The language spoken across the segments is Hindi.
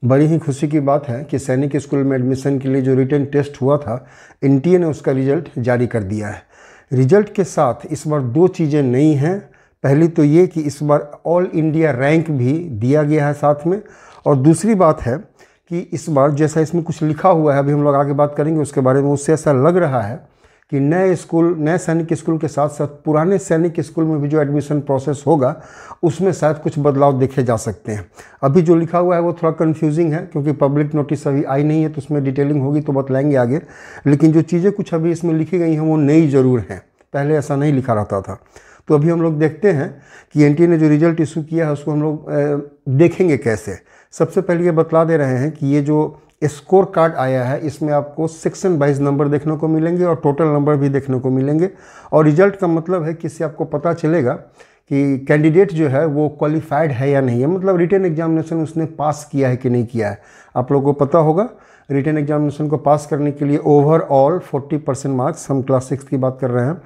बड़ी ही खुशी की बात है कि सैनिक स्कूल में एडमिशन के लिए जो रिटन टेस्ट हुआ था, एनटीए ने उसका रिजल्ट जारी कर दिया है। रिजल्ट के साथ इस बार दो चीज़ें नई हैं। पहली तो ये कि इस बार ऑल इंडिया रैंक भी दिया गया है साथ में, और दूसरी बात है कि इस बार जैसा इसमें कुछ लिखा हुआ है, अभी हम लोग आगे बात करेंगे उसके बारे में, उससे ऐसा लग रहा है कि नए सैनिक स्कूल के साथ साथ पुराने सैनिक स्कूल में भी जो एडमिशन प्रोसेस होगा उसमें शायद कुछ बदलाव देखे जा सकते हैं। अभी जो लिखा हुआ है वो थोड़ा कंफ्यूजिंग है, क्योंकि पब्लिक नोटिस अभी आई नहीं है, तो उसमें डिटेलिंग होगी तो बतलाएंगे आगे। लेकिन जो चीज़ें कुछ अभी इसमें लिखी गई हैं वो नई ज़रूर हैं, पहले ऐसा नहीं लिखा रहता था। तो अभी हम लोग देखते हैं कि एनटीए ने जो रिजल्ट इशू किया है उसको हम लोग देखेंगे कैसे। सबसे पहले ये बतला दे रहे हैं कि ये जो स्कोर कार्ड आया है इसमें आपको सेक्शन वाइज नंबर देखने को मिलेंगे और टोटल नंबर भी देखने को मिलेंगे। और रिजल्ट का मतलब है कि इससे आपको पता चलेगा कि कैंडिडेट जो है वो क्वालिफाइड है या नहीं है, मतलब रिटन एग्जामिनेशन उसने पास किया है कि नहीं किया है। आप लोगों को पता होगा रिटन एग्जामिनेशन को पास करने के लिए ओवरऑल 40% मार्क्स, हम क्लास 6 की बात कर रहे हैं,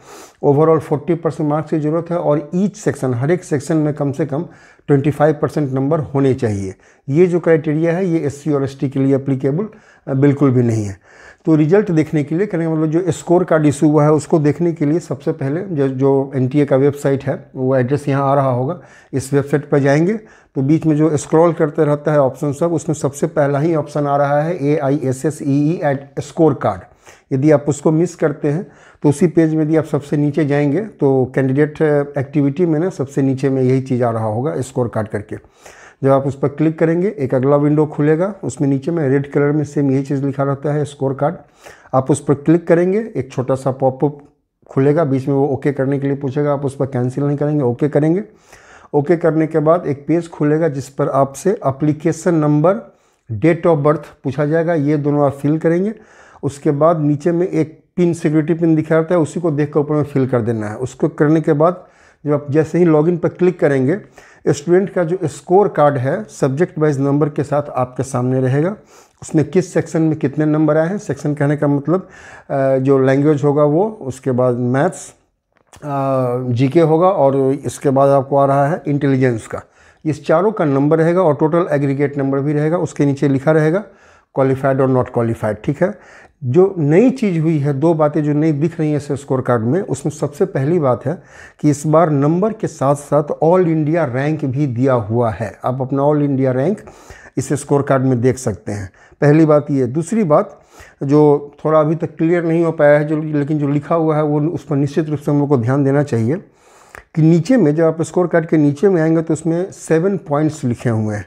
ओवरऑल 40% मार्क्स की ज़रूरत है। और ईच सेक्शन, हर एक सेक्शन में कम से कम 25% नंबर होने चाहिए। ये जो क्राइटेरिया है ये एससी और एसटी के लिए एप्लीकेबल बिल्कुल भी नहीं है। तो रिजल्ट देखने के लिए कहने मतलब जो स्कोर कार्ड इशू हुआ है उसको देखने के लिए सबसे पहले जो एनटीए का वेबसाइट है वो एड्रेस यहाँ आ रहा होगा, इस वेबसाइट पर जाएंगे तो बीच में जो स्क्रॉल करते रहता है ऑप्शन सब, उसमें सबसे पहला ही ऑप्शन आ रहा है AISSEE स्कोर कार्ड। यदि आप उसको मिस करते हैं तो उसी पेज में यदि आप सबसे नीचे जाएंगे तो कैंडिडेट एक्टिविटी में ना सबसे नीचे में यही चीज़ आ रहा होगा स्कोर कार्ड करके। जब आप उस पर क्लिक करेंगे एक अगला विंडो खुलेगा, उसमें नीचे में रेड कलर में सेम यही चीज़ लिखा रहता है स्कोर कार्ड। आप उस पर क्लिक करेंगे, एक छोटा सा पॉपअप खुलेगा, बीच में वो ओके करने के लिए पूछेगा, आप उस पर कैंसिल नहीं करेंगे, ओके करेंगे। ओके करने के बाद एक पेज खुलेगा जिस पर आपसे application number, date of birth पूछा जाएगा, ये दोनों आप फिल करेंगे। उसके बाद नीचे में एक पिन, सिक्योरिटी पिन दिखा रहता है, उसी को देख कर ऊपर में फिल कर देना है। उसको करने के बाद जब आप जैसे ही लॉगिन पर क्लिक करेंगे, स्टूडेंट का जो स्कोर कार्ड है सब्जेक्ट वाइज नंबर के साथ आपके सामने रहेगा। उसमें किस सेक्शन में कितने नंबर आए हैं, सेक्शन कहने का मतलब जो लैंग्वेज होगा वो, उसके बाद मैथ्स, जीके होगा, और इसके बाद आपको आ रहा है इंटेलिजेंस का। इस चारों का नंबर रहेगा और टोटल एग्रीगेट नंबर भी रहेगा। उसके नीचे लिखा रहेगा क्वालिफाइड और नॉट क्वालिफाइड, ठीक है। जो नई चीज़ हुई है, दो बातें जो नई दिख रही हैं इस स्कोर कार्ड में, उसमें सबसे पहली बात है कि इस बार नंबर के साथ साथ ऑल इंडिया रैंक भी दिया हुआ है। आप अपना ऑल इंडिया रैंक इस स्कोर कार्ड में देख सकते हैं। पहली बात ये। दूसरी बात जो थोड़ा अभी तक क्लियर नहीं हो पाया है, लेकिन जो लिखा हुआ है वो उस पर निश्चित रूप से हम लोग को ध्यान देना चाहिए कि नीचे में जब आप स्कोर कार्ड के नीचे में आएंगे तो उसमें 7 पॉइंट्स लिखे हुए हैं।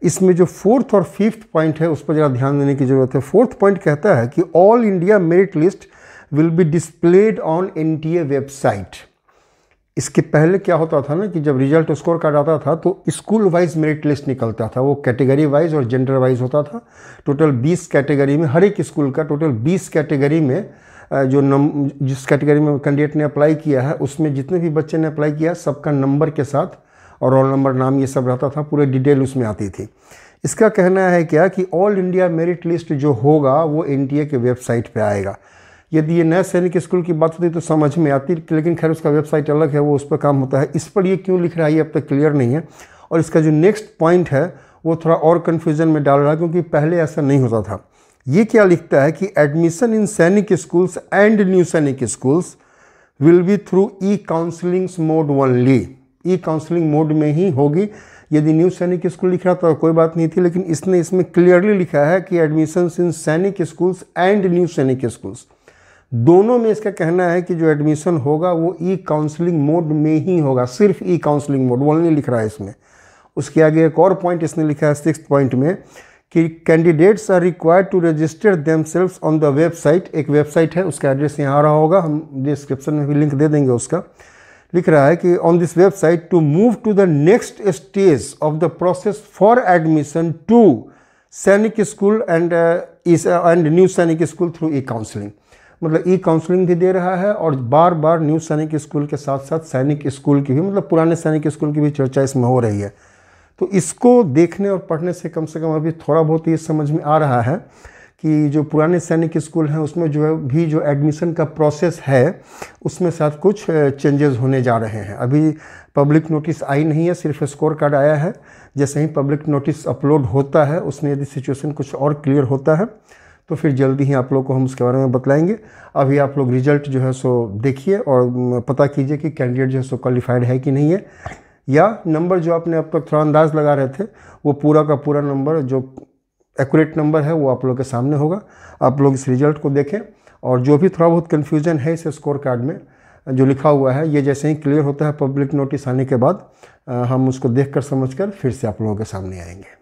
इसमें जो 4th और 5th पॉइंट है उस पर ज़रा ध्यान देने की ज़रूरत है। 4th पॉइंट कहता है कि all India merit list will be displayed on NTA website. इसके पहले क्या होता था ना कि जब रिजल्ट स्कोर कार्ड आता था तो स्कूल वाइज मेरिट लिस्ट निकलता था, वो कैटेगरी वाइज और जेंडर वाइज होता था। टोटल 20 कैटेगरी में, हर एक स्कूल का टोटल 20 कैटेगरी में जिस कैटेगरी में कैंडिडेट ने अप्लाई किया है उसमें जितने भी बच्चे ने अप्लाई किया सबका नंबर के साथ और रोल नंबर, नाम, ये सब रहता था, पूरे डिटेल उसमें आती थी। इसका कहना है क्या कि ऑल इंडिया मेरिट लिस्ट जो होगा वो एनटीए के वेबसाइट पे आएगा। यदि ये नए सैनिक स्कूल की बात होती तो समझ में आती, लेकिन खैर उसका वेबसाइट अलग है, वो उस पर काम होता है। इस पर ये क्यों लिख रहा है ये अब तक क्लियर नहीं है। और इसका जो नेक्स्ट पॉइंट है वो थोड़ा और कन्फ्यूजन में डाल रहा है, क्योंकि पहले ऐसा नहीं होता था। ये क्या लिखता है कि एडमिशन इन सैनिक स्कूल्स एंड न्यू सैनिक schools will be through e counselling mode only. E counselling mode में ही होगी। यदि न्यू सैनिक स्कूल लिख रहा तो कोई बात नहीं थी, लेकिन इसने इसमें क्लियरली लिखा है कि एडमिशन्स इन सैनिक स्कूल्स एंड न्यू सैनिक स्कूल्स, दोनों में इसका कहना है कि जो एडमिशन होगा वो ई काउंसलिंग मोड में ही होगा, सिर्फ ई काउंसलिंग मोड ओनली लिख रहा है इसमें। उसके आगे एक और पॉइंट इसने लिखा है 6th पॉइंट में कि candidates are required to register themselves on the website. एक वेबसाइट है, उसका एड्रेस यहाँ आ रहा होगा, हम डिस्क्रिप्शन में भी लिंक दे देंगे उसका। लिख रहा है कि on this website to move to the next stage of the process for admission to Sainik school and new Sainik school through e counselling. मतलब ई काउंसलिंग भी दे रहा है और बार बार न्यू सैनिक स्कूल के साथ साथ सैनिक स्कूल की भी, मतलब पुराने सैनिक स्कूल की भी चर्चा इसमें हो रही है। तो इसको देखने और पढ़ने से कम अभी थोड़ा बहुत ये समझ में आ रहा है कि जो पुराने सैनिक स्कूल हैं उसमें जो है भी जो एडमिशन का प्रोसेस है उसमें साथ कुछ चेंजेस होने जा रहे हैं। अभी पब्लिक नोटिस आई नहीं है, सिर्फ स्कोर कार्ड आया है। जैसे ही पब्लिक नोटिस अपलोड होता है उसमें यदि सिचुएशन कुछ और क्लियर होता है तो फिर जल्दी ही आप लोग को हम उसके बारे में बतलाएंगे। अभी आप लोग रिजल्ट जो है सो देखिए और पता कीजिए कि कैंडिडेट जो है सो क्वालिफाइड है कि नहीं है, या नंबर जो आपने अब तक थोड़ा अंदाज़ लगा रहे थे वो पूरा का पूरा नंबर जो एक्यूरेट नंबर है वो आप लोग के सामने होगा। आप लोग इस रिजल्ट को देखें और जो भी थोड़ा बहुत कन्फ्यूज़न है इस स्कोर कार्ड में जो लिखा हुआ है, ये जैसे ही क्लियर होता है पब्लिक नोटिस आने के बाद हम उसको देखकर समझकर फिर से आप लोगों के सामने आएंगे।